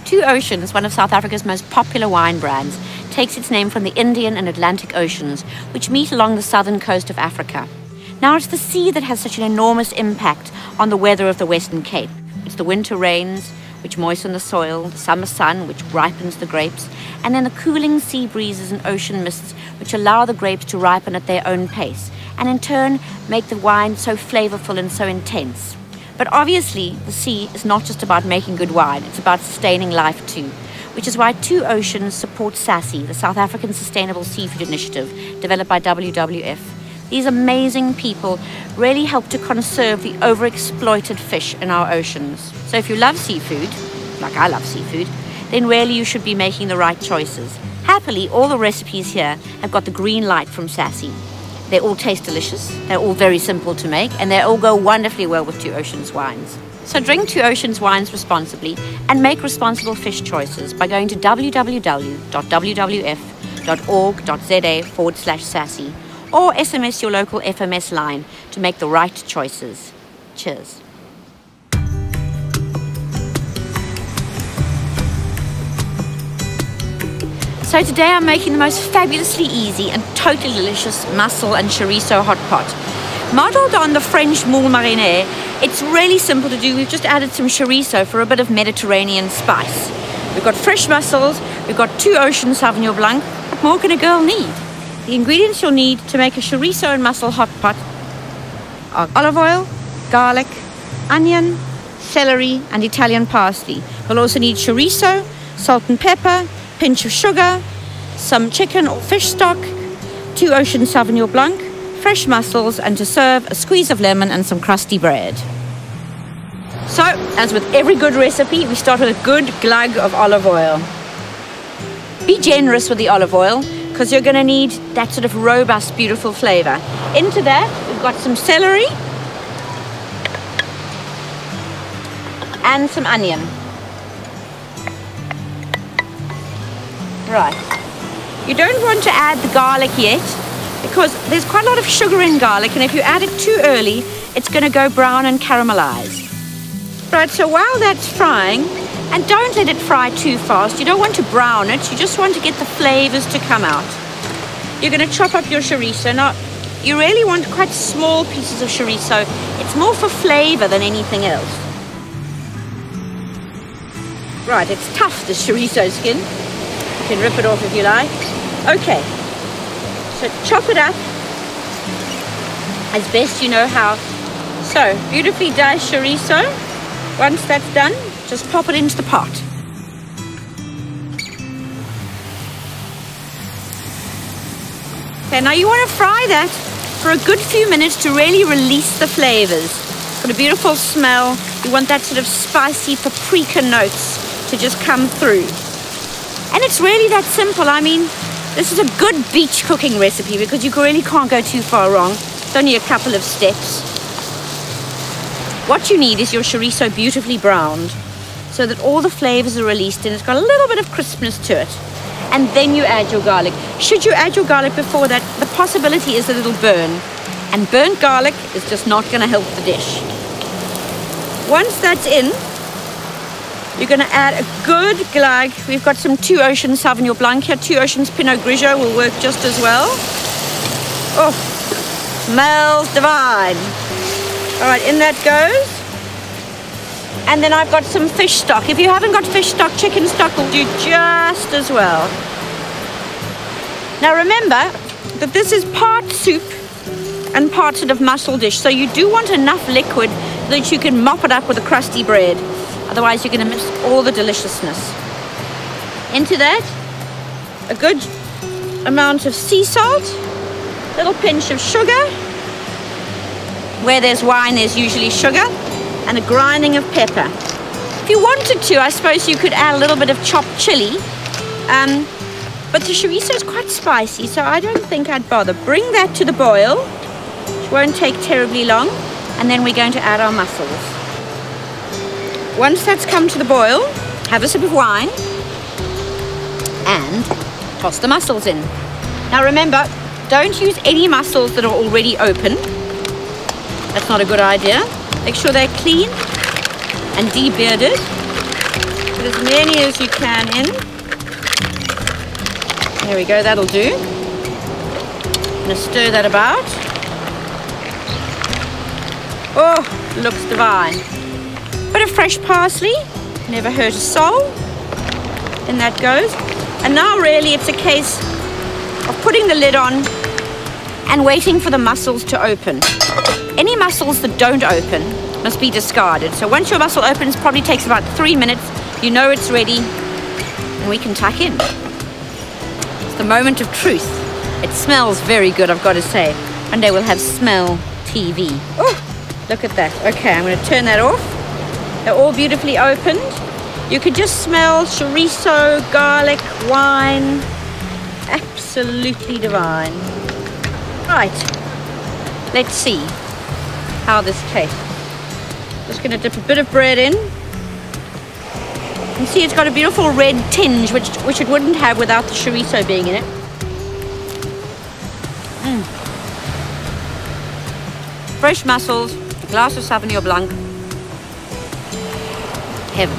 Two Oceans, one of South Africa's most popular wine brands, takes its name from the Indian and Atlantic Oceans, which meet along the southern coast of Africa. Now, it's the sea that has such an enormous impact on the weather of the Western Cape. It's the winter rains, which moisten the soil, the summer sun, which ripens the grapes, and then the cooling sea breezes and ocean mists, which allow the grapes to ripen at their own pace, and in turn make the wine so flavorful and so intense. But obviously, the sea is not just about making good wine, it's about sustaining life too, which is why Two Oceans supports SASSI, the South African Sustainable Seafood Initiative, developed by WWF. These amazing people really help to conserve the overexploited fish in our oceans. So if you love seafood, like I love seafood, then really you should be making the right choices. Happily, all the recipes here have got the green light from SASSI. They all taste delicious, they're all very simple to make, and they all go wonderfully well with Two Oceans wines. So drink Two Oceans wines responsibly and make responsible fish choices by going to www.wwf.org.za/SASSI or SMS your local FMS line to make the right choices. Cheers. So today I'm making the most fabulously easy and totally delicious Mussel and Chorizo Hotpot. Modeled on the French moule marinière, it's really simple to do. We've just added some chorizo for a bit of Mediterranean spice. We've got fresh mussels, we've got Two Oceans Sauvignon Blanc. What more can a girl need? The ingredients you'll need to make a chorizo and mussel hotpot are olive oil, garlic, onion, celery and Italian parsley. You'll also need chorizo, salt and pepper, pinch of sugar, some chicken or fish stock, Two Oceans Sauvignon Blanc, fresh mussels, and to serve, a squeeze of lemon and some crusty bread. So, as with every good recipe, we start with a good glug of olive oil. Be generous with the olive oil, because you're going to need that sort of robust, beautiful flavor. Into that, we've got some celery and some onion. Right. You don't want to add the garlic yet, because there's quite a lot of sugar in garlic, and if you add it too early, it's going to go brown and caramelize. Right, so while that's frying, and don't let it fry too fast, you don't want to brown it, you just want to get the flavors to come out. You're going to chop up your chorizo. Now, you really want quite small pieces of chorizo. It's more for flavor than anything else. Right, it's tough, this chorizo skin. You can rip it off if you like. Okay, so chop it up as best you know how. So, beautifully diced chorizo. Once that's done, just pop it into the pot. Okay, now you want to fry that for a good few minutes to really release the flavors. It's got a beautiful smell. You want that sort of spicy paprika notes to just come through. And it's really that simple. I mean, this is a good beach cooking recipe because you really can't go too far wrong. It's only a couple of steps. What you need is your chorizo beautifully browned so that all the flavors are released and it's got a little bit of crispness to it. And then you add your garlic. Should you add your garlic before that, the possibility is that it'll burn. And burnt garlic is just not going to help the dish. Once that's in, you're going to add a good glug. We've got some Two Oceans Sauvignon Blanc here. Two Oceans Pinot Grigio will work just as well. Oh, smells divine. All right, in that goes. And then I've got some fish stock. If you haven't got fish stock, chicken stock will do just as well. Now remember that this is part soup and part sort of mussel dish. So you do want enough liquid so that you can mop it up with a crusty bread. Otherwise you're going to miss all the deliciousness. Into that, a good amount of sea salt, a little pinch of sugar. Where there's wine, there's usually sugar, and a grinding of pepper. If you wanted to, I suppose you could add a little bit of chopped chili, but the chorizo is quite spicy, so I don't think I'd bother. Bring that to the boil, which won't take terribly long, and then we're going to add our mussels. Once that's come to the boil, have a sip of wine, and toss the mussels in. Now remember, don't use any mussels that are already open. That's not a good idea. Make sure they're clean and debearded. Put as many as you can in. There we go, that'll do. I'm going to stir that about. Oh, looks divine. Bit of fresh parsley, never hurt a soul. And that goes. And now really it's a case of putting the lid on and waiting for the mussels to open. Any mussels that don't open must be discarded. So once your mussel opens, probably takes about 3 minutes. You know it's ready, and we can tuck in. It's the moment of truth. It smells very good, I've got to say. One day we'll have smell TV. Oh, look at that. Okay, I'm going to turn that off. They're all beautifully opened. You could just smell chorizo, garlic, wine. Absolutely divine. Right, let's see how this tastes. Just going to dip a bit of bread in. You can see it's got a beautiful red tinge, which it wouldn't have without the chorizo being in it. Fresh mussels, a glass of Sauvignon Blanc. Heaven.